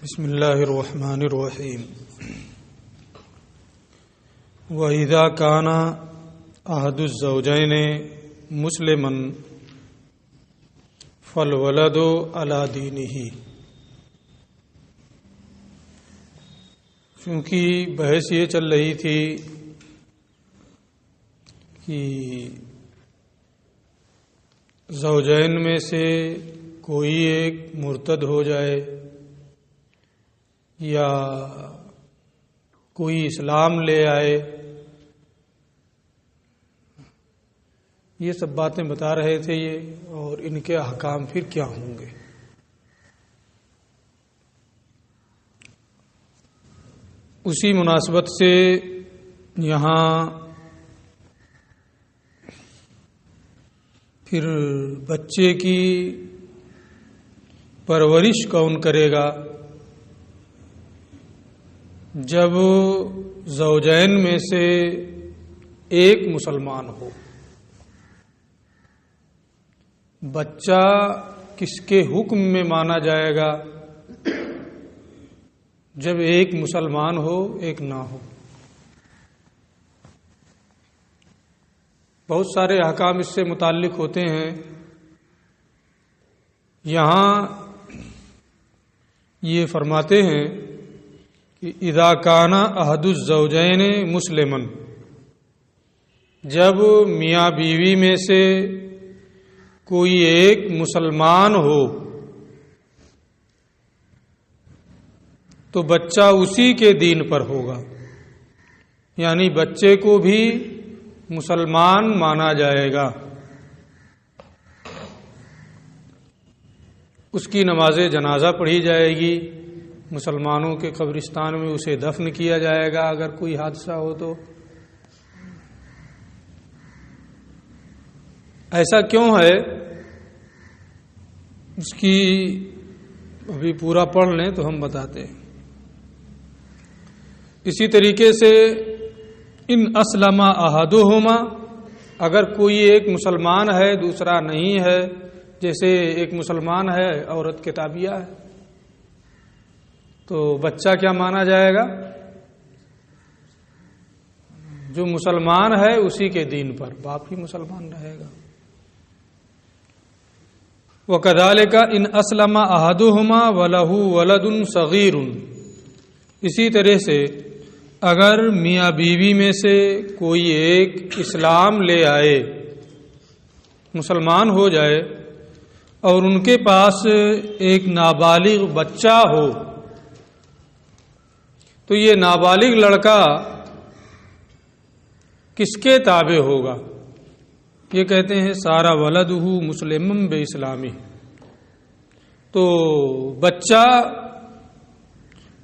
بسم اللہ الرحمن الرحیم وَإِذَا كَانَ أَحَدُ الزَّوْجَيْنِ مُسْلِمًا فَالْوَلَدُ عَلَى دِينِهِ۔ کیونکہ بحث یہ چل رہی تھی کہ زوجین میں سے کوئی ایک مرتد ہو جائے یا کوئی اسلام لے آئے، یہ سب باتیں بتا رہے تھے یہ، اور ان کے احکام پھر کیا ہوں گے۔ اسی مناسبت سے یہاں پھر بچے کی پرورش کون کرے گا؟ جب زوجین میں سے ایک مسلمان ہو۔ بچہ کس کے حکم میں مانا جائے گا؟ جب ایک مسلمان ہو ایک نہ ہو۔ بہت سارے احکام اس سے متعلق ہوتے ہیں۔ یہاں یہ فرماتے ہیں کہ اذا کان احد الزوجین مسلما، جب میاں بیوی میں سے کوئی ایک مسلمان ہو تو بچہ اسی کے دین پر ہوگا، یعنی بچے کو بھی مسلمان مانا جائے گا۔ اس کی نماز جنازہ پڑھی جائے گی، مسلمانوں کے قبرستان میں اسے دفن کیا جائے گا اگر کوئی حادثہ ہو تو۔ ایسا کیوں ہے؟ اس کی ابھی پورا پڑھ لیں تو ہم بتاتے ہیں۔ اسی طریقے سے ان اسلم احدہما، اگر کوئی ایک مسلمان ہے دوسرا نہیں ہے، جیسے ایک مسلمان ہے عورت کتابیہ ہے، تو بچہ کیا مانا جائے گا؟ جو مسلمان ہے اسی کے دین پر، باپ ہی مسلمان رہے گا۔ وَكَذَلِكَ إِنْ أَسْلَمَ أَحَدُهُمَا وَلَهُ وَلَدٌ صَغِيرٌ، اسی طرح سے اگر میاں بیوی میں سے کوئی ایک اسلام لے آئے، مسلمان ہو جائے، اور ان کے پاس ایک نابالغ بچہ ہو، تو یہ نابالغ لڑکا کس کے تابع ہوگا؟ یہ کہتے ہیں سارا ولدہ مسلم بے اسلامی، تو بچہ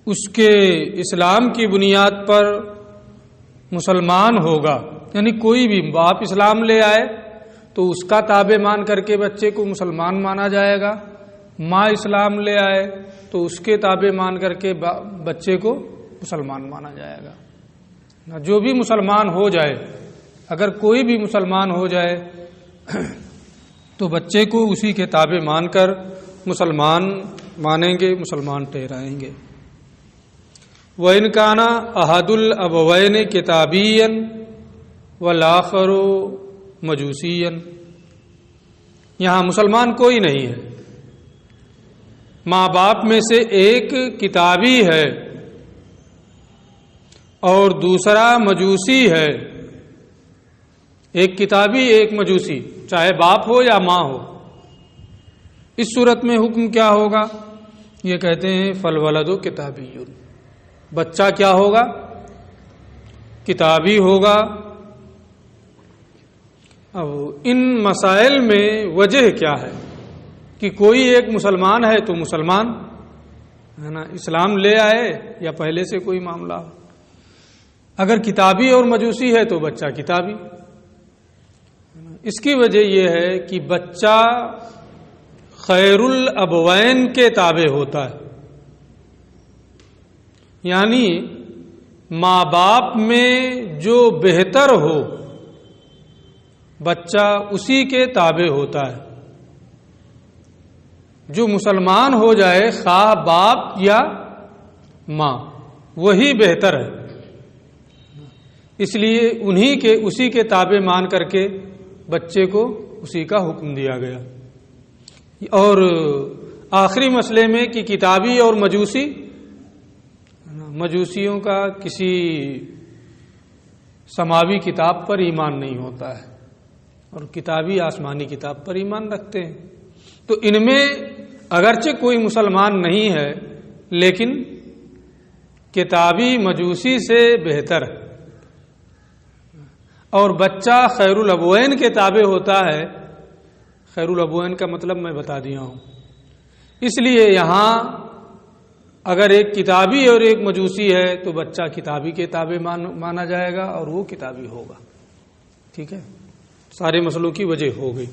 اس کے اسلام کی بنیاد پر مسلمان ہوگا، یعنی کوئی بھی باپ اسلام لے آئے تو اس کا تابع مان کر کے بچے کو مسلمان مانا جائے گا، ماں اسلام لے آئے تو اس کے تابع مان کر کے بچے کو مسلمان مانا جائے گا۔ جو بھی مسلمان ہو جائے، اگر کوئی بھی مسلمان ہو جائے تو بچے کو اسی کے تابع مان کر مسلمان مانیں گے، مسلمان ٹھہرائیں گے۔ وَإِنْ كَانَ أَحَدُ الْأَبَوَيْنِ كِتَابِيًّا وَالْآخَرُ مَجُوسِيًّا، یہاں مسلمان کوئی نہیں ہے، ماں باپ میں سے ایک کتابی ہے اور دوسرا مجوسی ہے۔ ایک کتابی ایک مجوسی، چاہے باپ ہو یا ماں ہو، اس صورت میں حکم کیا ہوگا؟ یہ کہتے ہیں فالولد کتابی، بچہ کیا ہوگا؟ کتابی ہوگا۔ اب ان مسائل میں وجہ کیا ہے کہ کوئی ایک مسلمان ہے تو مسلمان ہے نا، اسلام لے آئے یا پہلے سے کوئی معاملہ ہو۔ اگر کتابی اور مجوسی ہے تو بچہ کتابی۔ اس کی وجہ یہ ہے کہ بچہ خیر الابوین کے تابع ہوتا ہے، یعنی ماں باپ میں جو بہتر ہو بچہ اسی کے تابع ہوتا ہے۔ جو مسلمان ہو جائے خواہ باپ یا ماں وہی بہتر ہے، اس لیے اسی کے تابع مان کر کے بچے کو اسی کا حکم دیا گیا۔ اور آخری مسئلے میں کہ کتابی اور مجوسیوں کا کسی سماوی کتاب پر ایمان نہیں ہوتا ہے اور کتابی آسمانی کتاب پر ایمان رکھتے ہیں۔ تو ان میں اگرچہ کوئی مسلمان نہیں ہے لیکن کتابی مجوسی سے بہتر ہے، اور بچہ خیر الابوین کے تابع ہوتا ہے۔ خیر الابوین کا مطلب میں بتا دیا ہوں، اس لیے یہاں اگر ایک کتابی اور ایک مجوسی ہے تو بچہ کتابی کے تابع مانا جائے گا اور وہ کتابی ہوگا۔ ٹھیک ہے، سارے مسئلوں کی وجہ ہو گئی۔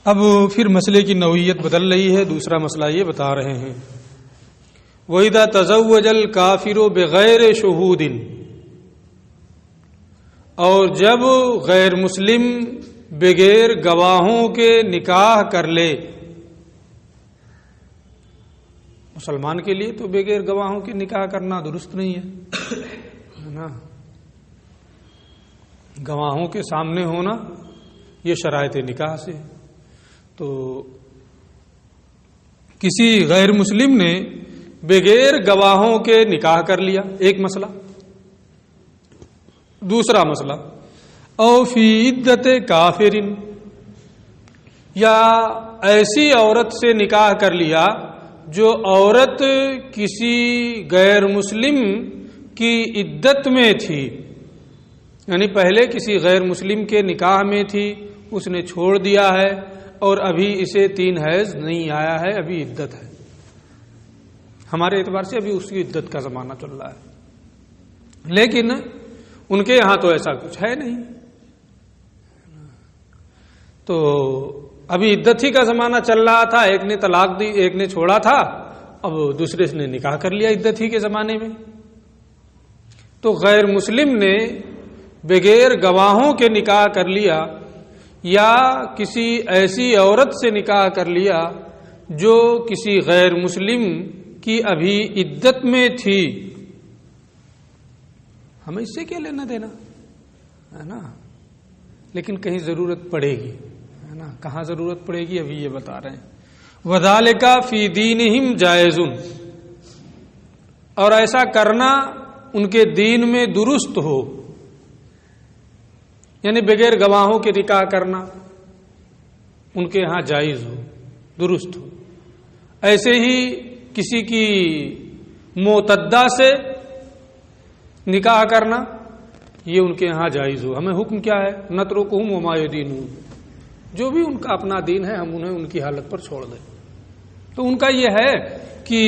اب پھر مسئلے کی نوعیت بدل رہی ہے، دوسرا مسئلہ یہ بتا رہے ہیں وَإِذَا تَزَوَّجَ الْكَافِرُ بِغَيْرِ شُهُودٍ، اور جب غیر مسلم بغیر گواہوں کے نکاح کر لے، مسلمان کے لیے تو بغیر گواہوں کے نکاح کرنا درست نہیں ہے نا، گواہوں کے سامنے ہونا یہ شرائط نکاح سے۔ تو کسی غیر مسلم نے بغیر گواہوں کے نکاح کر لیا، ایک مسئلہ۔ دوسرا مسئلہ او فی عدت کافرن، یا ایسی عورت سے نکاح کر لیا جو عورت کسی غیر مسلم کی عدت میں تھی، یعنی پہلے کسی غیر مسلم کے نکاح میں تھی، اس نے چھوڑ دیا ہے اور ابھی اسے 3 حیض نہیں آیا ہے، ابھی عدت ہے، ہمارے اعتبار سے ابھی اس کی عدت کا زمانہ چل رہا ہے، لیکن ان کے یہاں تو ایسا کچھ ہے نہیں، تو ابھی عدت ہی کا زمانہ چل رہا تھا، ایک نے طلاق دی، ایک نے چھوڑا تھا، اب دوسرے نے نکاح کر لیا عدت ہی کے زمانے میں۔ تو غیر مسلم نے بغیر گواہوں کے نکاح کر لیا یا کسی ایسی عورت سے نکاح کر لیا جو کسی غیر مسلم کی ابھی عدت میں تھی، ہمیں اس سے کیا لینا دینا ہے نا، لیکن کہیں ضرورت پڑے گی ہے نا، کہاں ضرورت پڑے گی ابھی یہ بتا رہے ہیں۔ وَذَلِكَ فِي دِينِهِمْ جَائِزٌ، اور ایسا کرنا ان کے دین میں درست ہو، یعنی بغیر گواہوں کے نکاح کرنا ان کے ہاں جائز ہو، درست ہو۔ ایسے ہی کسی کی معتدہ سے نکاح کرنا یہ ان کے ہاں جائز ہو۔ ہمیں حکم کیا ہے؟ نترکہم وما یدینون، جو بھی ان کا اپنا دین ہے ہم انہیں ان کی حالت پر چھوڑ دیں۔ تو ان کا یہ ہے کہ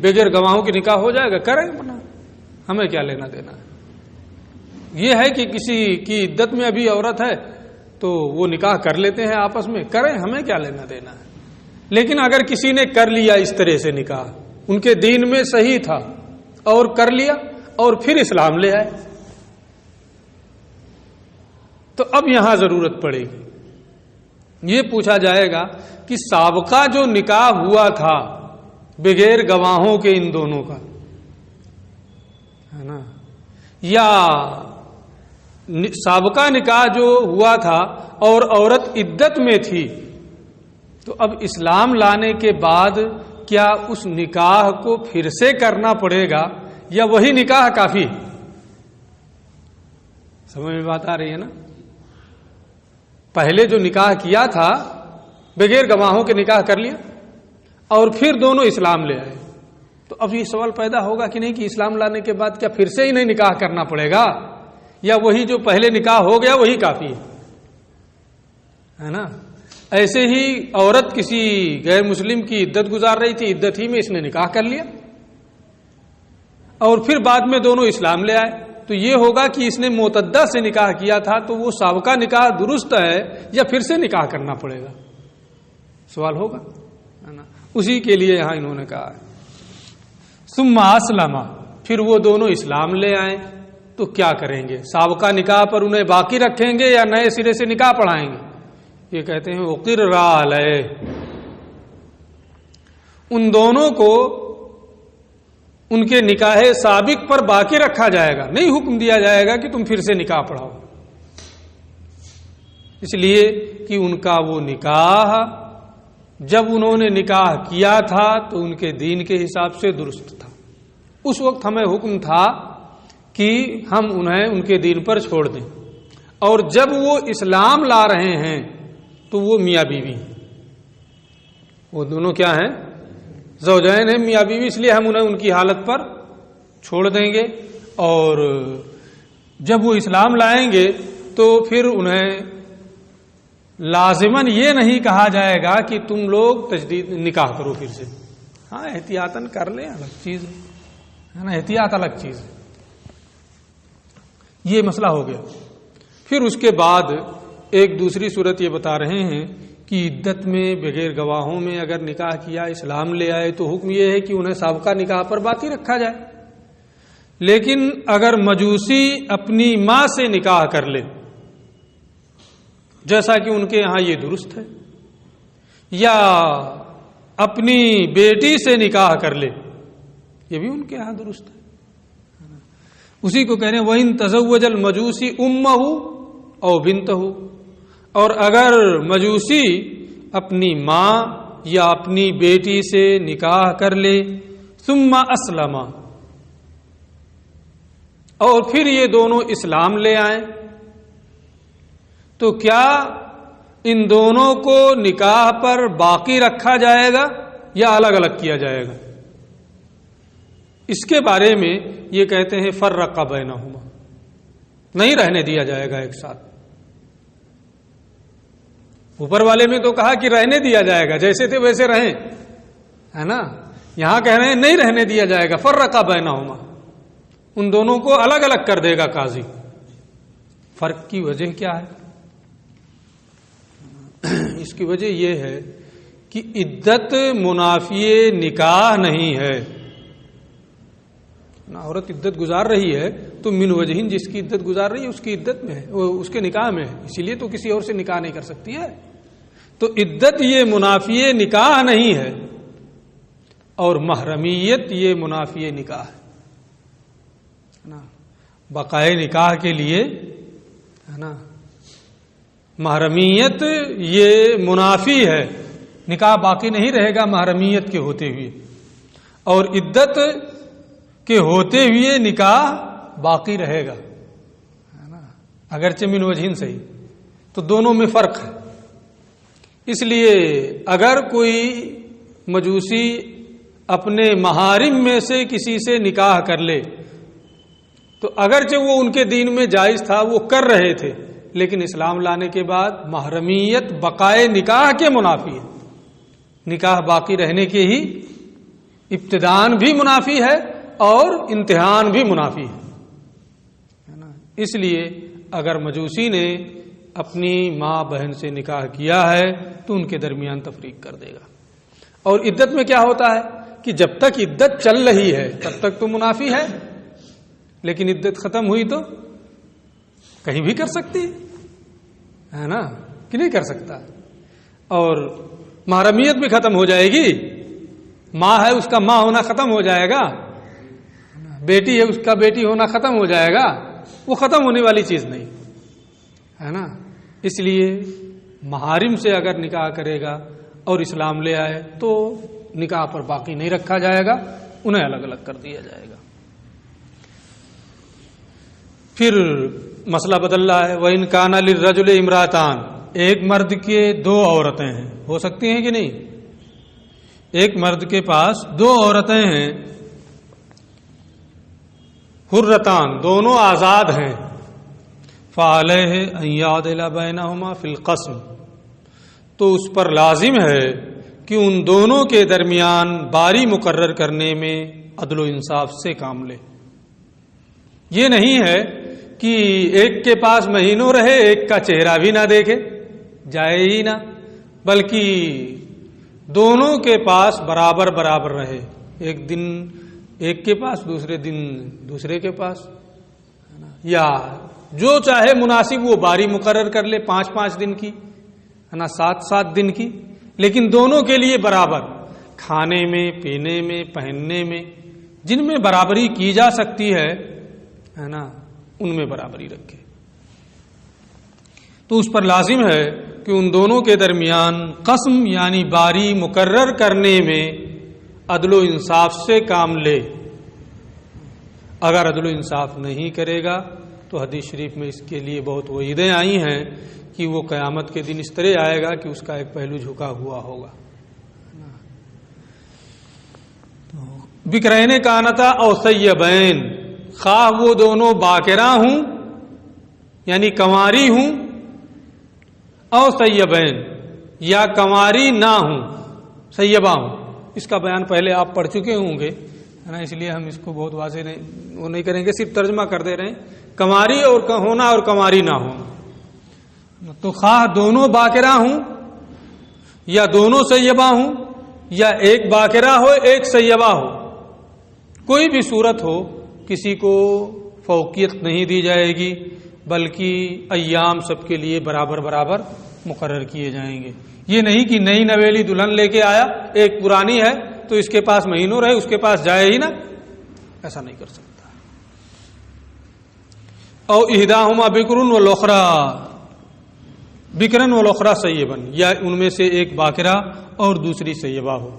بغیر گواہوں کے نکاح ہو جائے گا، کریں اپنا، ہمیں کیا لینا دینا ہے۔ یہ ہے کہ کسی کی عدت میں ابھی عورت ہے تو وہ نکاح کر لیتے ہیں آپس میں، کریں، ہمیں کیا لینا دینا ہے۔ لیکن اگر کسی نے کر لیا اس طرح سے نکاح، ان کے دین میں صحیح تھا اور کر لیا اور پھر اسلام لے آئے، تو اب یہاں ضرورت پڑے گی، یہ پوچھا جائے گا کہ سابقہ جو نکاح ہوا تھا بغیر گواہوں کے ان دونوں کا ہے نا، یا سابقہ نکاح جو ہوا تھا اور عورت عدت میں تھی، تو اب اسلام لانے کے بعد کیا اس نکاح کو پھر سے کرنا پڑے گا یا وہی نکاح کافی؟ سمجھ میں بات آ رہی ہے نا؟ پہلے جو نکاح کیا تھا بغیر گواہوں کے نکاح کر لیا اور پھر دونوں اسلام لے آئے، تو اب یہ سوال پیدا ہوگا کہ نہیں کہ اسلام لانے کے بعد کیا پھر سے ہی نہیں نکاح کرنا پڑے گا یا وہی جو پہلے نکاح ہو گیا وہی کافی ہے نا؟ ایسے ہی عورت کسی غیر مسلم کی عدت گزار رہی تھی، عدت ہی میں اس نے نکاح کر لیا اور پھر بعد میں دونوں اسلام لے آئے، تو یہ ہوگا کہ اس نے معتدہ سے نکاح کیا تھا تو وہ سابقہ نکاح درست ہے یا پھر سے نکاح کرنا پڑے گا، سوال ہوگا ہے نا؟ اسی کے لیے یہاں انہوں نے کہا ہے ثم اسلم، پھر وہ دونوں اسلام لے آئیں تو کیا کریں گے؟ سابقہ نکاح پر انہیں باقی رکھیں گے یا نئے سرے سے نکاح پڑھائیں گے؟ یہ کہتے ہیں اقر علیہ ان دونوں کو ان کے نکاح سابق پر باقی رکھا جائے گا، نہیں حکم دیا جائے گا کہ تم پھر سے نکاح پڑھاؤ، اس لیے کہ ان کا وہ نکاح جب انہوں نے نکاح کیا تھا تو ان کے دین کے حساب سے درست تھا. اس وقت ہمیں حکم تھا کہ ہم انہیں ان کے دین پر چھوڑ دیں، اور جب وہ اسلام لا رہے ہیں تو وہ میاں بیوی ہیں، وہ دونوں کیا ہیں؟ زوجین ہیں، میاں بیوی، اس لیے ہم انہیں ان کی حالت پر چھوڑ دیں گے. اور جب وہ اسلام لائیں گے تو پھر انہیں لازماً یہ نہیں کہا جائے گا کہ تم لوگ تجدید نکاح کرو پھر سے. ہاں احتیاطاً کر لیں، الگ چیز ہے نا، احتیاط الگ چیز ہے. یہ مسئلہ ہو گیا. پھر اس کے بعد ایک دوسری صورت یہ بتا رہے ہیں کہ عدت میں بغیر گواہوں میں اگر نکاح کیا، اسلام لے آئے، تو حکم یہ ہے کہ انہیں سابقہ نکاح پر باقی رکھا جائے. لیکن اگر مجوسی اپنی ماں سے نکاح کر لے، جیسا کہ ان کے یہاں یہ درست ہے، یا اپنی بیٹی سے نکاح کر لے، یہ بھی ان کے یہاں درست ہے. اسی کو کہنے وَإِن تَزَوَّجَ الْمَجُوسِ أُمَّهُ أَوْ بِنْتَهُ، اور اگر مجوسی اپنی ماں یا اپنی بیٹی سے نکاح کر لے، ثم اسلم، اور پھر یہ دونوں اسلام لے آئیں، تو کیا ان دونوں کو نکاح پر باقی رکھا جائے گا یا الگ الگ کیا جائے گا؟ اس کے بارے میں یہ کہتے ہیں فرق بینہما، نہیں رہنے دیا جائے گا ایک ساتھ. اوپر والے میں تو کہا کہ رہنے دیا جائے گا، جیسے تھے ویسے رہیں، ہے نا. یہاں کہہ رہے ہیں نہیں رہنے دیا جائے گا. فرق بینہما، ان دونوں کو الگ الگ کر دے گا قاضی. فرق کی وجہ کیا ہے؟ اس کی وجہ یہ ہے کہ عدت منافی نکاح نہیں ہے. عورت عدت گزار رہی ہے تو من وجہین، جس کی عدت گزار رہی ہے اس کی عدت میں ہے، اس کے نکاح میں ہے، اسی لیے تو کسی اور سے نکاح نہیں کر سکتی ہے. تو عدت یہ منافی نکاح نہیں ہے، اور محرمیت یہ منافی نکاح ہے نا. بقائے نکاح کے لیے ہے نا، محرمیت یہ منافی ہے، نکاح باقی نہیں رہے گا محرمیت کے ہوتے ہوئے، اور عدت کے ہوتے ہوئے نکاح باقی رہے گا، ہے نا، اگرچہ من وجہین صحیح. تو دونوں میں فرق ہے. اس لیے اگر کوئی مجوسی اپنے محارم میں سے کسی سے نکاح کر لے تو اگرچہ وہ ان کے دین میں جائز تھا، وہ کر رہے تھے، لیکن اسلام لانے کے بعد محرمیت بقائے نکاح کے منافی ہے. نکاح باقی رہنے کے ہی ابتدان بھی منافی ہے اور امتحان بھی منافی ہے نا. اس لیے اگر مجوسی نے اپنی ماں بہن سے نکاح کیا ہے تو ان کے درمیان تفریق کر دے گا. اور عدت میں کیا ہوتا ہے کہ جب تک عدت چل رہی ہے تب تک تو منافی ہے، لیکن عدت ختم ہوئی تو کہیں بھی کر سکتی ہے نا، کہ نہیں کر سکتا. اور محرمیت بھی ختم ہو جائے گی. ماں ہے اس کا ماں ہونا ختم ہو جائے گا، بیٹی ہے اس کا بیٹی ہونا ختم ہو جائے گا. وہ ختم ہونے والی چیز نہیں ہے نا. اس لیے محارم سے اگر نکاح کرے گا اور اسلام لے آئے تو نکاح پر باقی نہیں رکھا جائے گا، انہیں الگ الگ کر دیا جائے گا. پھر مسئلہ بدل رہا ہے. وَإِن كَانَ لِلرَّجُلِ امْرَأَتَانِ، ایک مرد کے دو عورتیں ہیں، ہو سکتی ہیں کہ نہیں؟ ایک مرد کے پاس دو عورتیں ہیں، حرتان، دونوں آزاد ہیں. فَعَلَيْهِ أَن يَعْدِلَ بَيْنَهُمَا فِي الْقَسْمِ، تو اس پر لازم ہے کہ ان دونوں کے درمیان باری مقرر کرنے میں عدل و انصاف سے کام لے. یہ نہیں ہے کہ ایک کے پاس مہینوں رہے ایک کا چہرہ بھی نہ دیکھے، جائے ہی نہ، بلکہ دونوں کے پاس برابر برابر رہے. ایک دن ایک کے پاس، دوسرے دن دوسرے کے پاس، یا جو چاہے مناسب وہ باری مقرر کر لے، 5 دن کی ہے نا، 7 دن کی، لیکن دونوں کے لیے برابر. کھانے میں، پینے میں، پہننے میں، جن میں برابری کی جا سکتی ہے نا، ان میں برابری رکھے۔ تو اس پر لازم ہے کہ ان دونوں کے درمیان قسم یعنی باری مقرر کرنے میں عدل و انصاف سے کام لے۔ اگر عدل و انصاف نہیں کرے گا تو حدیث شریف میں اس کے لیے بہت وعیدیں آئی ہیں کہ وہ قیامت کے دن اس طرح آئے گا کہ اس کا ایک پہلو جھکا ہوا ہوگا۔ بکرین کانتا او سیبین، خواہ وہ دونوں باکرہ ہوں یعنی کنواری ہوں، او سیبین یا کنواری نہ ہوں، سیبہ ہوں۔ اس کا بیان پہلے آپ پڑھ چکے ہوں گے ہے نا، اس لیے ہم اس کو بہت واضح نہیں کریں گے، صرف ترجمہ کر دے رہے ہیں، کنواری اور ہونا اور کنواری نہ ہونا۔ تو خواہ دونوں باکرہ ہوں یا دونوں سیبہ ہوں یا ایک باکرہ ہو ایک سیبہ ہو، کوئی بھی صورت ہو کسی کو فوقیت نہیں دی جائے گی، بلکہ ایام سب کے لیے برابر برابر مقرر کیے جائیں گے۔ یہ نہیں کہ نئی نویلی دلہن لے کے آیا، ایک پرانی ہے تو اس کے پاس مہینوں رہے، اس کے پاس جائے ہی نا، ایسا نہیں کر سکتا۔ او احداہما بکرن والاخری بکرن والاخری سیبن، یا ان میں سے ایک باکرہ اور دوسری سیبہ ہو،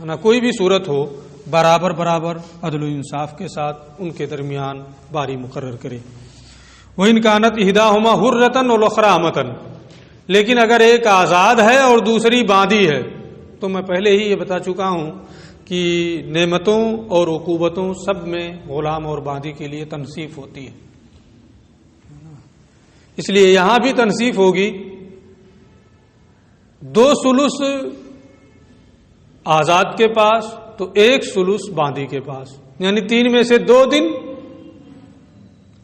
نا کوئی بھی صورت ہو برابر برابر عدل و انصاف کے ساتھ ان کے درمیان باری مقرر کرے۔ وَإِنْ كَانَتْ إِحْدَاهُمَا حُرَّةً وَالْأُخْرَىٰ أَمَةً، لیکن اگر ایک آزاد ہے اور دوسری باندھی ہے، تو میں پہلے ہی یہ بتا چکا ہوں کہ نعمتوں اور عقوبتوں سب میں غلام اور باندھی کے لیے تنصیف ہوتی ہے، اس لیے یہاں بھی تنصیف ہوگی۔ 2 ثلث آزاد کے پاس تو 1 ثلث باندھی کے پاس، یعنی 3 میں سے 2 دن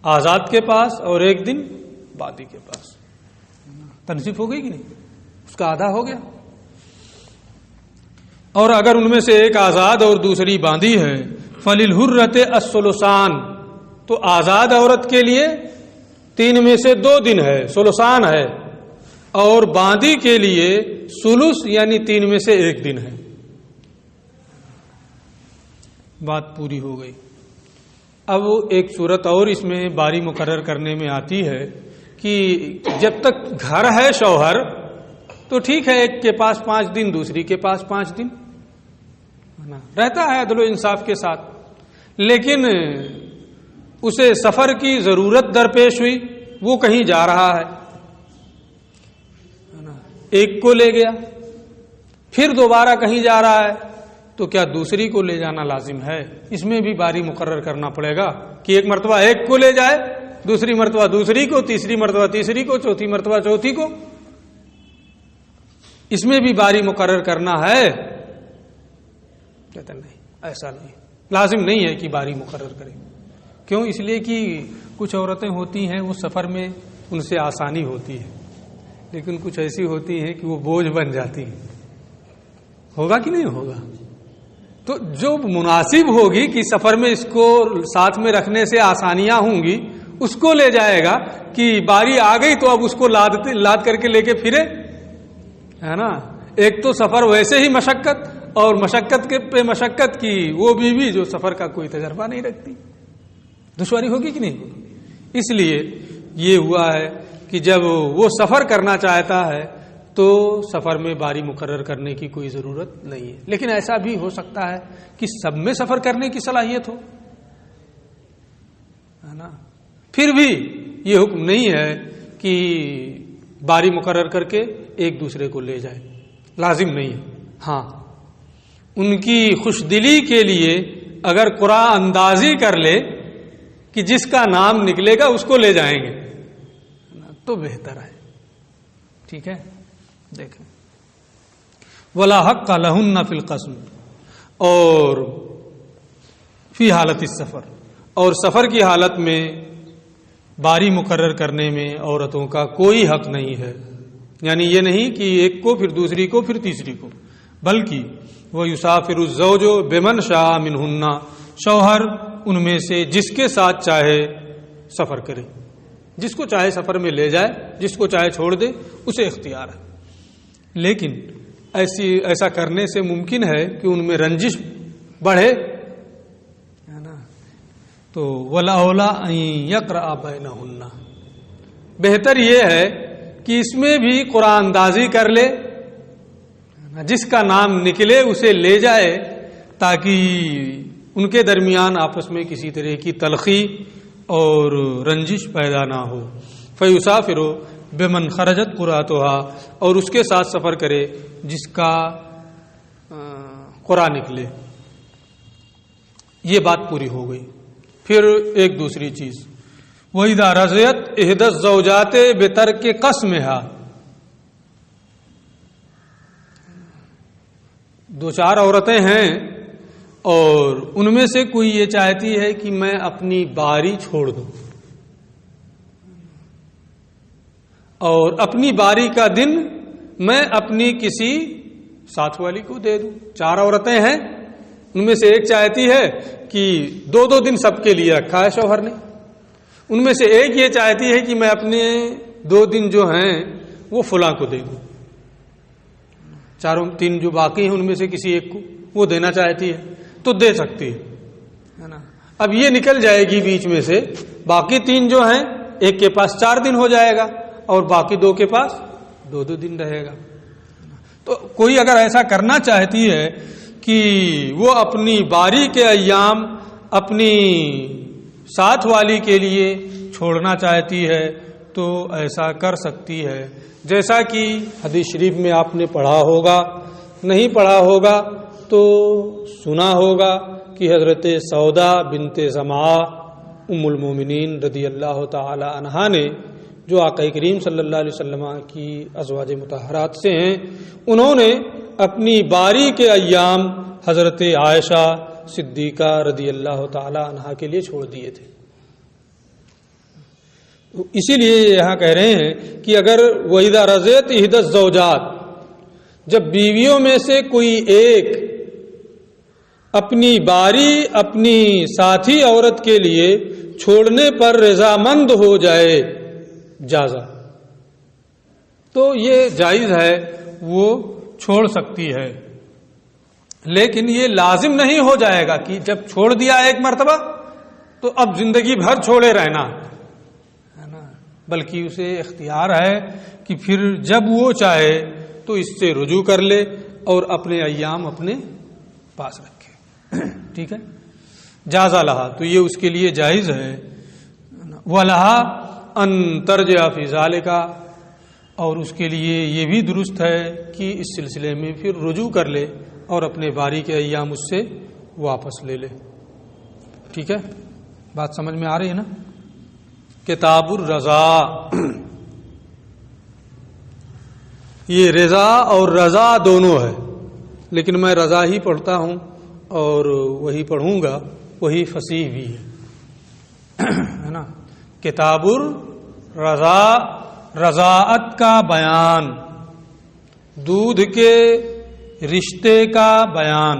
آزاد کے پاس اور 1 دن باندھی کے پاس۔ تنصیف ہو گئی کہ نہیں؟ اس کا آدھا ہو گیا۔ اور اگر ان میں سے ایک آزاد اور دوسری باندھی ہے، فَلِلْحُرَّةِ الثُّلُثَانِ، تو آزاد عورت کے لیے 3 میں سے 2 دن ہے، ثلثان ہے، اور باندھی کے لیے ثلث یعنی 3 میں سے 1 دن ہے۔ بات پوری ہو گئی۔ اب ایک صورت اور اس میں باری مقرر کرنے میں آتی ہے کہ جب تک گھر ہے شوہر تو ٹھیک ہے، ایک کے پاس 5 دن، دوسری کے پاس 5 دن رہتا ہے عدل و انصاف کے ساتھ، لیکن اسے سفر کی ضرورت درپیش ہوئی، وہ کہیں جا رہا ہے، ایک کو لے گیا، پھر دوبارہ کہیں جا رہا ہے، تو کیا دوسری کو لے جانا لازم ہے؟ اس میں بھی باری مقرر کرنا پڑے گا کہ ایک مرتبہ ایک کو لے جائے، دوسری مرتبہ دوسری کو، تیسری مرتبہ تیسری کو، چوتھی مرتبہ چوتھی کو۔ اس میں بھی باری مقرر کرنا ہے؟ کہتے نہیں، ایسا نہیں، لازم نہیں ہے کہ باری مقرر کرے۔ کیوں؟ اس لیے کہ کچھ عورتیں ہوتی ہیں وہ سفر میں ان سے آسانی ہوتی ہے، لیکن کچھ ایسی ہوتی ہیں کہ وہ بوجھ بن جاتی ہیں۔ ہوگا کہ نہیں ہوگا؟ تو جو مناسب ہوگی کہ سفر میں اس کو ساتھ میں رکھنے سے آسانیاں ہوں گی، اس کو لے جائے گا، کہ باری آ گئی تو اب اس کو لاد کر کے لے کے پھرے، ہے نا۔ ایک تو سفر ویسے ہی مشقت، اور مشقت کے پہ مشقت کی وہ بیوی جو سفر کا کوئی تجربہ نہیں رکھتی، دشواری ہوگی کہ نہیں ہوگی؟ اس لیے یہ ہوا ہے کہ جب وہ سفر کرنا چاہتا ہے تو سفر میں باری مقرر کرنے کی کوئی ضرورت نہیں ہے، لیکن ایسا بھی ہو سکتا ہے کہ سب میں سفر کرنے کی صلاحیت ہو، ہے نا، پھر بھی یہ حکم نہیں ہے کہ باری مقرر کر کے ایک دوسرے کو لے جائے، لازم نہیں ہے۔ ہاں، ان کی خوش دلی کے لیے اگر قرآن اندازی کر لے کہ جس کا نام نکلے گا اس کو لے جائیں گے تو بہتر ہے، ٹھیک ہے۔ دیکھیں، ولا حق لہن فی القسم، اور فی حالت السفر، اور سفر کی حالت میں باری مقرر کرنے میں عورتوں کا کوئی حق نہیں ہے، یعنی یہ نہیں کہ ایک کو پھر دوسری کو پھر تیسری کو، بلکہ وہ یسافر الزوج بمن شاء منہن، شوہر ان میں سے جس کے ساتھ چاہے سفر کرے، جس کو چاہے سفر میں لے جائے، جس کو چاہے چھوڑ دے، اسے اختیار ہے۔ لیکن ایسا کرنے سے ممکن ہے کہ ان میں رنجش بڑھے، ہے نا. تو وَالْأَوْلَىٰ أَن يَقْرَأَ بَيْنَهُنَّ، بہتر یہ ہے کہ اس میں بھی قرآن اندازی کر لے، جس کا نام نکلے اسے لے جائے، تاکہ ان کے درمیان آپس میں کسی طرح کی تلخی اور رنجش پیدا نہ ہو. فَيُسَافِرُ بِمَنْ خَرَجَتْ قُرَاتُهَا، اور اس کے ساتھ سفر کرے جس کا قرآن نکلے. یہ بات پوری ہو گئی. پھر ایک دوسری چیز، وَإِذَا رَضِيَتْ إِحْدَى الزَّوْجَاتِ بِتَرْكِ قَسْمِهَا، دو چار عورتیں ہیں اور ان میں سے کوئی یہ چاہتی ہے کہ میں اپنی باری چھوڑ دوں اور اپنی باری کا دن میں اپنی کسی ساتھ والی کو دے دوں. چار عورتیں ہیں، ان میں سے ایک چاہتی ہے کہ دو دن سب کے لیے رکھا ہے شوہر نے، ان میں سے ایک یہ چاہتی ہے کہ میں اپنے 2 دن جو ہیں وہ فلاں کو دے دوں. چاروں 3 جو باقی ہیں ان میں سے کسی ایک کو وہ دینا چاہتی ہے تو دے سکتی ہے نا. اب یہ نکل جائے گی بیچ میں سے، باقی 3 جو ہیں ایک کے پاس 4 دن ہو جائے گا اور باقی 2 کے پاس 2 دن رہے گا. تو کوئی اگر ایسا کرنا چاہتی ہے کہ وہ اپنی باری کے ایام اپنی ساتھ والی کے لیے چھوڑنا چاہتی ہے تو ایسا کر سکتی ہے. جیسا کہ حدیث شریف میں آپ نے پڑھا ہوگا، نہیں پڑھا ہوگا تو سنا ہوگا کہ حضرت سودا بنت زمعہ ام المومنین رضی اللہ تعالی عنہا نے، جو آقا کریم صلی اللہ علیہ وسلم کی ازواج مطہرات سے ہیں، انہوں نے اپنی باری کے ایام حضرت عائشہ صدیقہ رضی اللہ تعالی عنہا کے لیے چھوڑ دیے تھے. اسی لیے یہاں کہہ رہے ہیں کہ اگر وَإِذَا رَضِيَتْ إِحْدَى الزَّوْجَاتِ، جب بیویوں میں سے کوئی ایک اپنی باری اپنی ساتھی عورت کے لیے چھوڑنے پر رضامند ہو جائے، جازا، تو یہ جائز ہے، وہ چھوڑ سکتی ہے. لیکن یہ لازم نہیں ہو جائے گا کہ جب چھوڑ دیا ایک مرتبہ تو اب زندگی بھر چھوڑے رہنا ہے نا، بلکہ اسے اختیار ہے کہ پھر جب وہ چاہے تو اس سے رجوع کر لے اور اپنے ایام اپنے پاس رکھے. ٹھیک ہے، جازا لہا، تو یہ اس کے لیے جائز ہے. وَلَهَا أَن تَرْجِعَ فِي ذَلِكَ، اور اس کے لیے یہ بھی درست ہے کہ اس سلسلے میں پھر رجوع کر لے اور اپنے باری کے ایام اس سے واپس لے لے. ٹھیک ہے، بات سمجھ میں آ رہی ہے نا. کتاب الرضا، یہ رضا اور رضا دونوں ہے، لیکن میں رضا ہی پڑھتا ہوں اور وہی پڑھوں گا، وہی فصیح بھی ہے نا. کتاب الرضا، رضاعت کا بیان، دودھ کے رشتے کا بیان.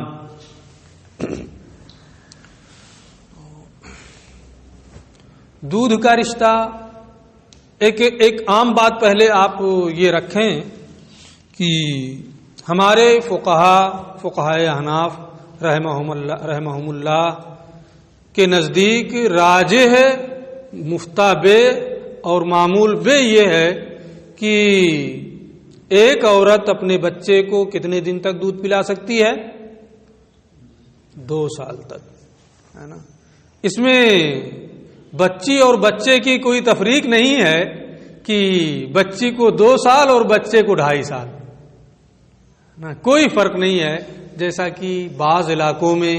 دودھ کا رشتہ، ایک عام بات پہلے آپ یہ رکھیں کہ ہمارے فقہائے احناف رحمہم اللہ کے نزدیک راجح ہے، مفتہ بے اور معمول بے یہ ہے کہ ایک عورت اپنے بچے کو کتنے دن تک دودھ پلا سکتی ہے؟ 2 سال تک، ہے نا. اس میں بچی اور بچے کی کوئی تفریق نہیں ہے کہ بچی کو 2 سال اور بچے کو 2.5 سال، کوئی فرق نہیں ہے. جیسا کہ بعض علاقوں میں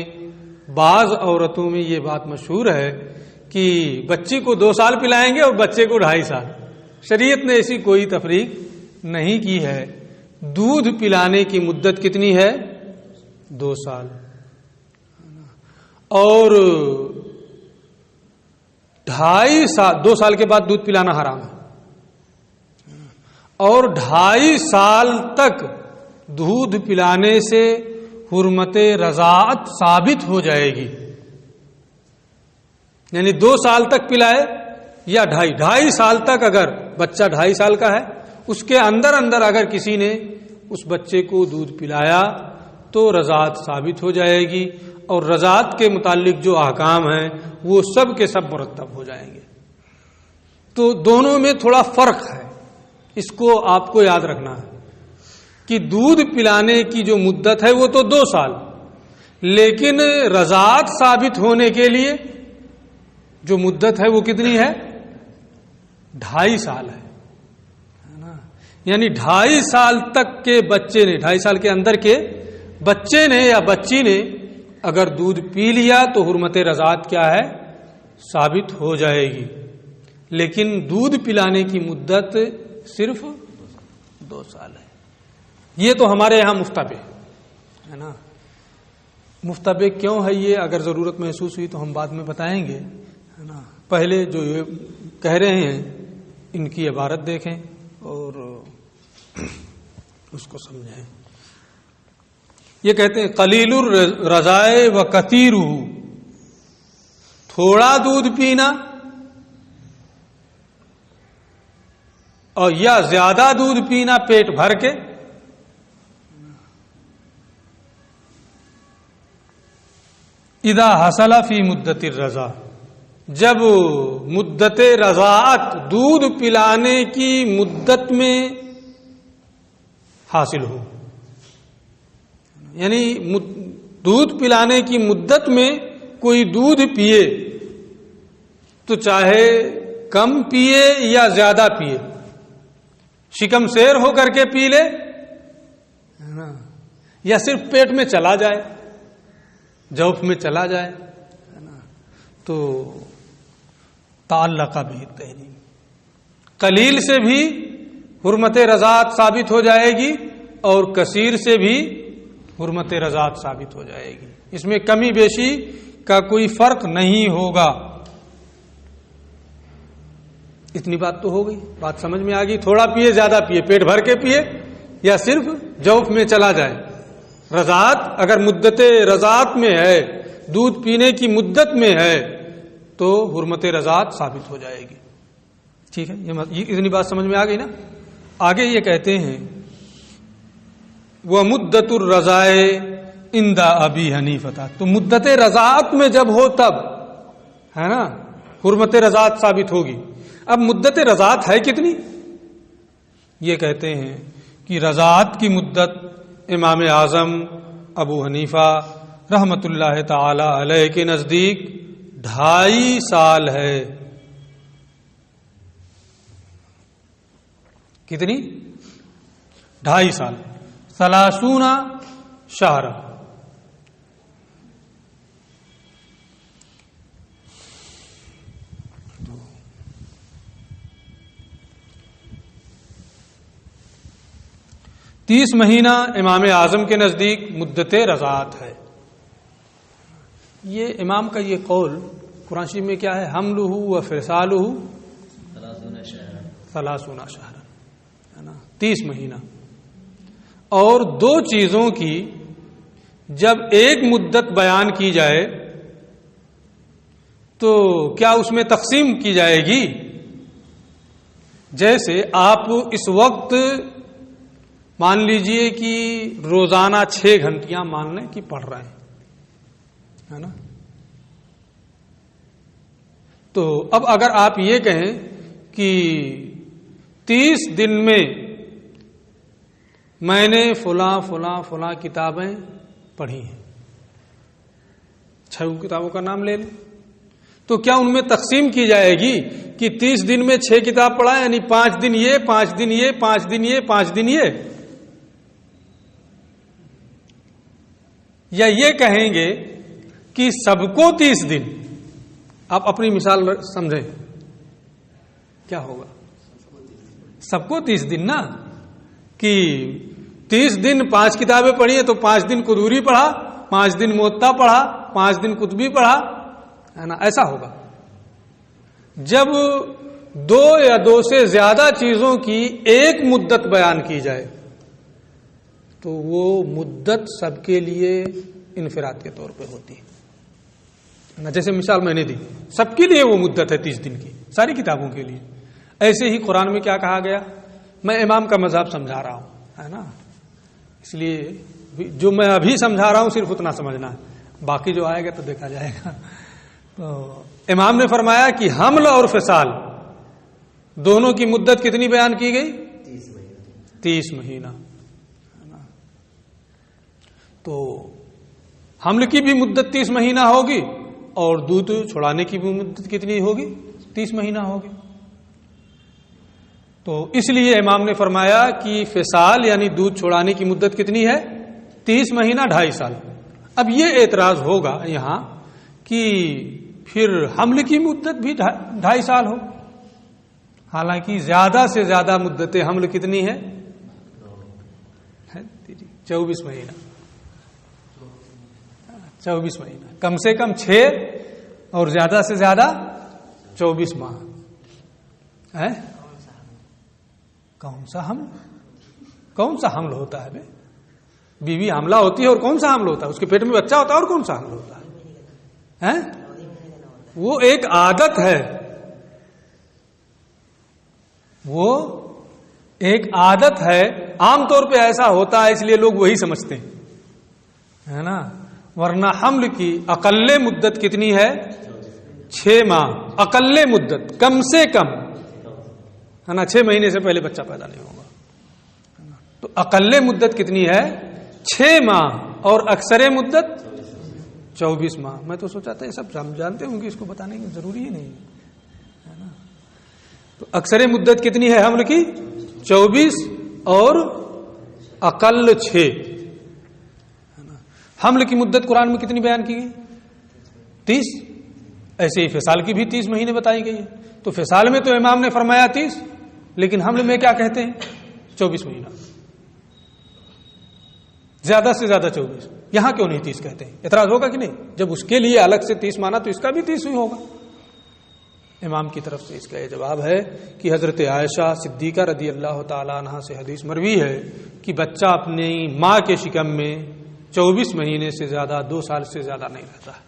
بعض عورتوں میں یہ بات مشہور ہے کہ بچی کو 2 سال پلائیں گے اور بچے کو 2.5 سال. شریعت نے ایسی کوئی تفریق نہیں کی ہے. دودھ پلانے کی مدت کتنی ہے؟ 2 سال. اور 2.5 سال، 2 سال کے بعد دودھ پلانا حرام ہے. اور 2.5 سال تک دودھ پلانے سے حرمت رضاعت ثابت ہو جائے گی. یعنی 2 سال تک پلائے یا 2.5 سال تک، اگر بچہ 2.5 سال کا ہے اس کے اندر اگر کسی نے اس بچے کو دودھ پلایا تو رضاعت ثابت ہو جائے گی، اور رضاعت کے متعلق جو احکام ہیں وہ سب کے سب مرتب ہو جائیں گے۔ تو دونوں میں تھوڑا فرق ہے، اس کو آپ کو یاد رکھنا ہے کہ دودھ پلانے کی جو مدت ہے وہ تو 2 سال، لیکن رضاعت ثابت ہونے کے لیے جو مدت ہے وہ کتنی ہے؟ 2.5 سال ہے نا؟ یعنی 2.5 سال تک کے بچے نے، 2.5 سال کے اندر کے بچے نے یا بچی نے اگر دودھ پی لیا تو حرمت رضاعت کیا ہے؟ ثابت ہو جائے گی، لیکن دودھ پلانے کی مدت صرف 2 سال ہے۔ یہ تو ہمارے یہاں مفتبع ہے نا۔ مفتبع کیوں ہے یہ؟ اگر ضرورت محسوس ہوئی تو ہم بعد میں بتائیں گے، ہے نا۔ پہلے جو یہ کہہ رہے ہیں ان کی عبارت دیکھیں اور اس کو سمجھیں۔ یہ کہتے ہیں قلیل الرضاء و کثیرہ، تھوڑا دودھ پینا اور یا زیادہ دودھ پینا پیٹ بھر کے، اذا حصل فی مدت الرضاء، جب مدت رضاعت دودھ پلانے کی مدت میں حاصل ہو، یعنی دودھ پلانے کی مدت میں کوئی دودھ پیے تو چاہے کم پیے یا زیادہ پیے، شکم سیر ہو کر کے پی لے یا صرف پیٹ میں چلا جائے، جوف میں چلا جائے، تو تعلق بھی تحریم، قلیل سے بھی حرمت رضاعت ثابت ہو جائے گی اور کثیر سے بھی حرمت رضاعت ثابت ہو جائے گی، اس میں کمی بیشی کا کوئی فرق نہیں ہوگا۔ اتنی بات تو ہو گئی، بات سمجھ میں آ گئی۔ تھوڑا پیے زیادہ پیے، پیٹ بھر کے پیے یا صرف جوف میں چلا جائے، رضاعت اگر مدت رضاعت میں ہے، دودھ پینے کی مدت میں ہے تو حرمت رضاعت ثابت ہو جائے گی۔ ٹھیک ہے، یہ اتنی بات سمجھ میں آ گئی نا۔ آگے یہ کہتے ہیں وَمُدَّةُ الرَّضَاءِ عِندَ أَبِي حَنِیفَةَ، تو مدت رضاعت میں جب ہو تب ہے نا حرمت رضاعت ثابت ہوگی۔ اب مدت رضاعت ہے کتنی؟ یہ کہتے ہیں کہ رضاعت کی مدت امام اعظم ابو حنیفہ رحمت اللہ تعالی علیہ کے نزدیک 2.5 سال ہے۔ کتنی؟ 2.5 سال، 30 شہر۔ تیس مہینہ امام اعظم کے نزدیک مدت رضاعت ہے۔ یہ امام کا یہ قول قرآن شریف میں کیا ہے؟ حملہ و فصالہ 30 شہرا، ہے نا، 30 مہینہ۔ اور 2 چیزوں کی جب ایک مدت بیان کی جائے تو کیا اس میں تقسیم کی جائے گی؟ جیسے آپ اس وقت مان لیجئے کہ روزانہ 6 گھنٹیاں مان لیں کہ پڑھ رہے ہیں، ہے نا۔ تو اب اگر آپ یہ کہیں کہ 30 دن میں میں نے فلاں فلاں فلاں کتابیں پڑھی ہیں، 6 کتابوں کا نام لے لیں، تو کیا ان میں تقسیم کی جائے گی کہ 30 دن میں 6 کتاب پڑھا، یعنی 5 دن یہ، 5 دن یہ، 5 دن یہ، 5 دن یہ؟ یا یہ کہیں گے کہ سب کو 30 دن؟ آپ اپنی مثال سمجھیں کیا ہوگا؟ سب کو 30 دن نا، کہ 30 دن 5 کتابیں پڑھی ہیں تو 5 دن قدوری پڑھا، 5 دن موطا پڑھا، 5 دن قطبی پڑھا، ہے نا، ایسا ہوگا۔ جب 2 یا 2 سے زیادہ چیزوں کی ایک مدت بیان کی جائے تو وہ مدت سب کے لیے انفراد کے طور پہ ہوتی ہے، جیسے مثال میں نے دی، سب کے لیے وہ مدت ہے 30 دن کی، ساری کتابوں کے لیے۔ ایسے ہی قرآن میں کیا کہا گیا؟ میں امام کا مذہب سمجھا رہا ہوں، ہے نا۔ اس لیے جو میں ابھی سمجھا رہا ہوں صرف اتنا سمجھنا ہے، باقی جو آئے گا تو دیکھا جائے گا. تو امام نے فرمایا کہ حمل اور فصال دونوں کی مدت کتنی بیان کی گئی؟ 30 مہینہ. تو حمل کی بھی مدت 30 مہینہ ہوگی اور دودھ چھڑانے کی بھی مدت کتنی ہوگی؟ 30 مہینہ ہوگی. تو اس لیے امام نے فرمایا کہ فصال یعنی دودھ چھڑانے کی مدت کتنی ہے؟ 30 مہینہ 2.5 سال. اب یہ اعتراض ہوگا یہاں کہ پھر حمل کی مدت بھی 2.5 سال ہو، حالانکہ زیادہ سے زیادہ مدت حمل کتنی ہے؟ 24 مہینہ. 24 مہینہ، کم سے کم 6 اور زیادہ سے زیادہ 24 ماہ. کون سا حمل ہوتا ہے؟ بیوی حاملہ ہوتی ہے اور کون سا حمل ہوتا ہے؟ اس کے پیٹ میں بچہ ہوتا ہے اور کون سا حمل ہوتا ہے؟ وہ ایک عادت ہے، وہ ایک عادت ہے. عام طور پہ ایسا ہوتا ہے، اس لیے لوگ وہی سمجھتے ہیں، ہے نا. ورنہ حمل کی اقل مدت کتنی ہے؟ 6 ماہ. اقل مدت کم سے کم، ہے نا. 6 مہینے سے پہلے بچہ پیدا نہیں ہوگا. تو اقل مدت کتنی ہے؟ 6 ماہ اور اکثر مدت 24 ماہ. میں تو سوچا تھا یہ سب جانتے ہوں گے، اس کو بتانے کی ضروری ہی نہیں ہے نا. تو اکثر مدت کتنی ہے حمل کی؟ 24 اور اقل 6. حمل کی مدت قرآن میں کتنی بیان کی گئی؟ 30. ایسے ہی فصال کی بھی 30 مہینے بتائی گئی ہے. تو فصال میں تو امام نے فرمایا 30، لیکن حمل میں کیا کہتے ہیں؟ 24 مہینہ، زیادہ سے زیادہ 24. یہاں کیوں نہیں 30 کہتے ہیں؟ اعتراض ہوگا کہ نہیں؟ جب اس کے لیے الگ سے 30 مانا تو اس کا بھی 30 ہی ہوگا. امام کی طرف سے اس کا یہ جواب ہے کہ حضرت عائشہ صدیقہ رضی اللہ تعالی عنہا سے حدیث مروی ہے کہ بچہ اپنی ماں کے شکم میں 24 مہینے سے زیادہ 2 سال سے زیادہ نہیں رہتا ہے.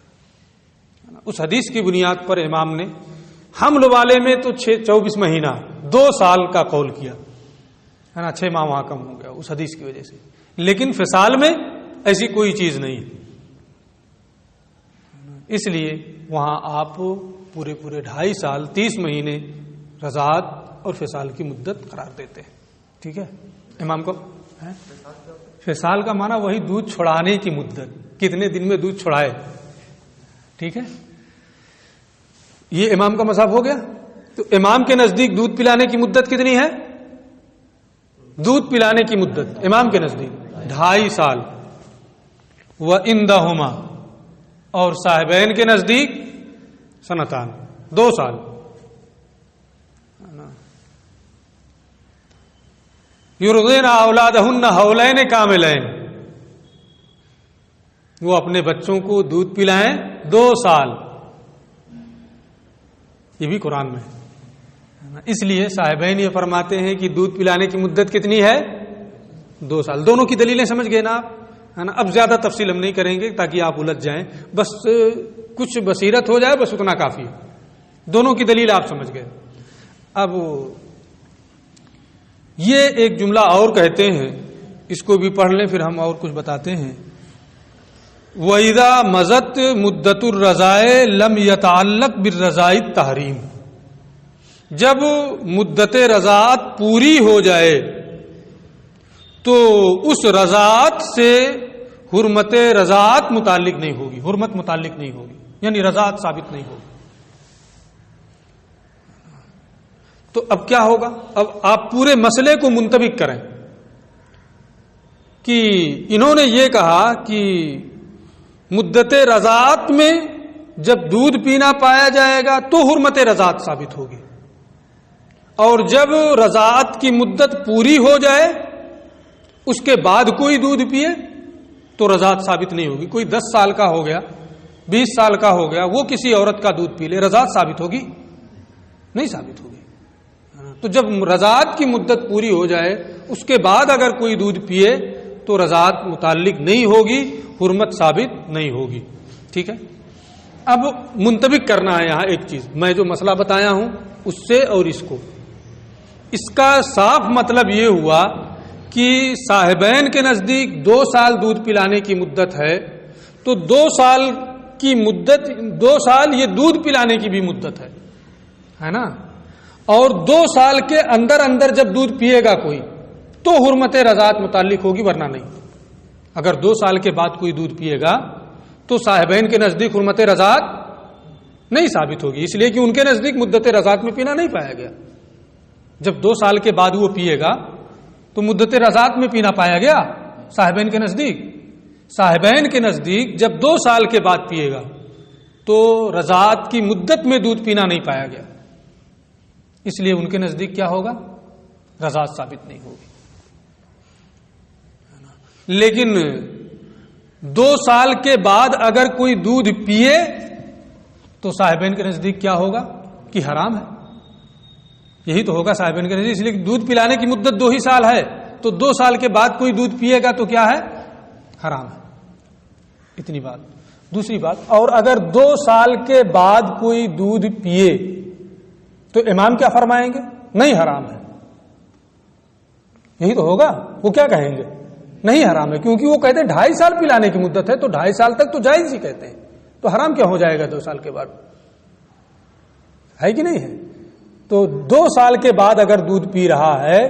اس حدیث کی بنیاد پر امام نے حمل والے میں تو 24 مہینہ 2 سال کا قول کیا، ہے نا. 6 ماہ وہاں کم ہو گیا اس حدیث کی وجہ سے. لیکن فصال میں ایسی کوئی چیز نہیں، اس لیے وہاں آپ پورے 2.5 سال 30 مہینے رضاعت اور فصال کی مدت قرار دیتے ہیں. ٹھیک ہے. امام کو فصال کا معنی وہی دودھ چھڑانے کی مدت، کتنے دن میں دودھ چھڑائے. ٹھیک ہے. یہ امام کا مذہب ہو گیا. تو امام کے نزدیک دودھ پلانے کی مدت کتنی ہے؟ دودھ پلانے کی مدت امام کے نزدیک 2.5 سال. وَإِنْدَهُمَا، اور صاحبین کے نزدیک 2 سال. یرضین اولادہن حولین کاملین، وہ اپنے بچوں کو دودھ پلائیں 2 سال. یہ بھی قرآن میں ہے. اس لیے صاحبین یہ فرماتے ہیں کہ دودھ پلانے کی مدت کتنی ہے؟ 2 سال. دونوں کی دلیلیں سمجھ گئے نا آپ، ہے نا. اب زیادہ تفصیل ہم نہیں کریں گے تاکہ آپ الجھ جائیں، بس کچھ بصیرت ہو جائے، بس اتنا کافی ہے. دونوں کی دلیل آپ سمجھ گئے. اب یہ ایک جملہ اور کہتے ہیں، اس کو بھی پڑھ لیں پھر ہم اور کچھ بتاتے ہیں. وَإِذَا مَضَتْ مُدَّتُ الرَّضَاعِ لَمْ يَتَعَلَّقْ بِالرَّضَاعِ التَّحْرِيمُ، جب مدت رضاعت پوری ہو جائے تو اس رضاعت سے حرمت رضاعت متعلق نہیں ہوگی، حرمت متعلق نہیں ہوگی، یعنی رضاعت ثابت نہیں ہوگی. تو اب کیا ہوگا؟ اب آپ پورے مسئلے کو منطبق کریں کہ انہوں نے یہ کہا کہ مدت رضاعت میں جب دودھ پینا پایا جائے گا تو حرمت رضاعت ثابت ہوگی، اور جب رضاعت کی مدت پوری ہو جائے اس کے بعد کوئی دودھ پیے تو رضاعت ثابت نہیں ہوگی. کوئی 10 سال کا ہو گیا، 20 سال کا ہو گیا، وہ کسی عورت کا دودھ پی لے، رضاعت ثابت ہوگی؟ نہیں ثابت ہوگی. تو جب رضاعت کی مدت پوری ہو جائے اس کے بعد اگر کوئی دودھ پیے تو رضاعت متعلق نہیں ہوگی، حرمت ثابت نہیں ہوگی. ٹھیک ہے. اب منطبق کرنا ہے یہاں ایک چیز، میں جو مسئلہ بتایا ہوں اس سے اور اس کو، اس کا صاف مطلب یہ ہوا کہ صاحبین کے نزدیک 2 سال دودھ پلانے کی مدت ہے، تو 2 سال کی مدت، 2 سال یہ دودھ پلانے کی بھی مدت ہے نا، اور 2 سال کے اندر اندر جب دودھ پیے گا کوئی تو حرمت رضاعت متعلق ہوگی، ورنہ نہیں۔ اگر 2 سال کے بعد کوئی دودھ پیے گا تو صاحبین کے نزدیک حرمت رضاعت نہیں ثابت ہوگی، اس لیے کہ ان کے نزدیک مدت رضاعت میں پینا نہیں پایا گیا۔ جب 2 سال کے بعد وہ پیے گا تو مدت رضاعت میں پینا پایا گیا صاحبین کے نزدیک۔ صاحبین کے نزدیک جب 2 سال کے بعد پیے گا تو رضاعت کی مدت میں دودھ پینا نہیں پایا گیا، اس لیے ان کے نزدیک کیا ہوگا؟ رضاعت ثابت نہیں ہوگی۔ لیکن 2 سال کے بعد اگر کوئی دودھ پیے تو صاحبین کے نزدیک کیا ہوگا؟ کہ حرام ہے، یہی تو ہوگا صاحبین کے نزدیک، اس لیے کہ دودھ پلانے کی مدت 2 ہی سال ہے، تو 2 سال کے بعد کوئی دودھ پیے گا تو کیا ہے؟ حرام ہے۔ اتنی بات۔ دوسری بات، اور اگر 2 سال کے بعد کوئی دودھ پیے تو امام کیا فرمائیں گے؟ نہیں حرام ہے، یہی تو ہوگا۔ وہ کیا کہیں گے؟ نہیں حرام ہے، کیونکہ وہ کہتے ہیں 2.5 سال پلانے کی مدت ہے، تو 2.5 سال تک تو جائز ہی کہتے ہیں، تو حرام کیا ہو جائے گا 2 سال کے بعد؟ ہے کہ نہیں ہے؟ تو 2 سال کے بعد اگر دودھ پی رہا ہے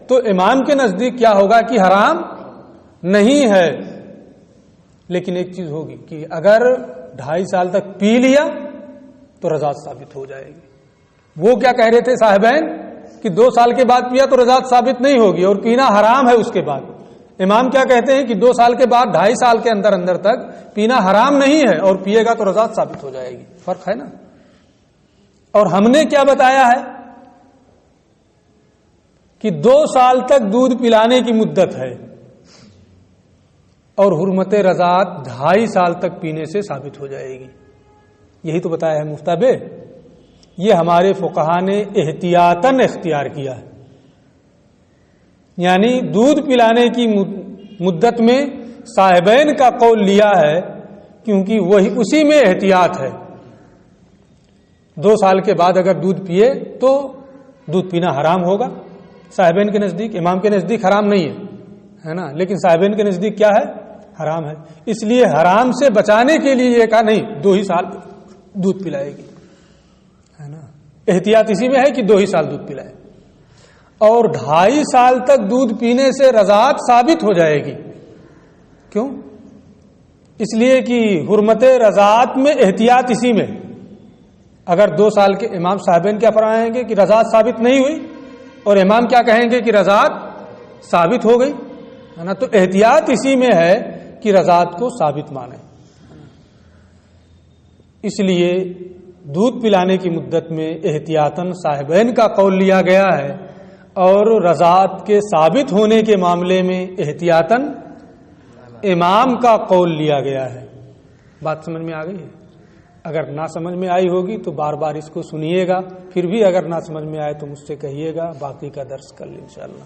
تو امام کے نزدیک کیا ہوگا؟ کہ حرام نہیں ہے۔ لیکن ایک چیز ہوگی کہ اگر 2.5 سال تک پی لیا تو رضاعت ثابت ہو جائے گی۔ وہ کیا کہہ رہے تھے صاحبین کہ 2 سال کے بعد پیا تو رضاعت ثابت نہیں ہوگی اور پینا حرام ہے اس کے بعد۔ امام کیا کہتے ہیں کہ 2 سال کے بعد 2.5 سال کے اندر اندر تک پینا حرام نہیں ہے اور پیے گا تو رضاعت ثابت ہو جائے گی۔ فرق ہے نا۔ اور ہم نے کیا بتایا ہے کہ 2 سال تک دودھ پلانے کی مدت ہے اور حرمت رضاعت 2.5 سال تک پینے سے ثابت ہو جائے گی، یہی تو بتایا ہے مفتابے۔ یہ ہمارے فقہا نے احتیاطاً اختیار کیا ہے، یعنی دودھ پلانے کی مدت میں صاحبین کا قول لیا ہے کیونکہ وہی اسی میں احتیاط ہے۔ 2 سال کے بعد اگر دودھ پیے تو دودھ پینا حرام ہوگا صاحبین کے نزدیک، امام کے نزدیک حرام نہیں ہے نا، لیکن صاحبین کے نزدیک کیا ہے؟ حرام ہے۔ اس لیے حرام سے بچانے کے لیے یہ کہا نہیں 2 ہی سال دودھ پلائے گی، ہے نا۔ احتیاط اسی میں ہے کہ 2 ہی سال دودھ پلائے، اور 2.5 سال تک دودھ پینے سے رضاعت ثابت ہو جائے گی۔ کیوں؟ اس لیے کہ حرمت رضاعت میں احتیاط اسی میں۔ اگر 2 سال کے امام صاحبین کیا فرمائیں گے کہ رضاعت ثابت نہیں ہوئی اور امام کیا کہیں گے کہ رضاعت ثابت ہو گئی، ہے نا، تو احتیاط اسی میں ہے کہ رضاعت کو ثابت مانے۔ اس لیے دودھ پلانے کی مدت میں احتیاطاً صاحبین کا قول لیا گیا ہے اور رضاعت کے ثابت ہونے کے معاملے میں احتیاطاً امام کا قول لیا گیا ہے۔ بات سمجھ میں آ گئی ہے؟ اگر نہ سمجھ میں آئی ہوگی تو بار بار اس کو سنیے گا، پھر بھی اگر نہ سمجھ میں آئے تو مجھ سے کہیے گا، باقی کا درس کل انشاءاللہ۔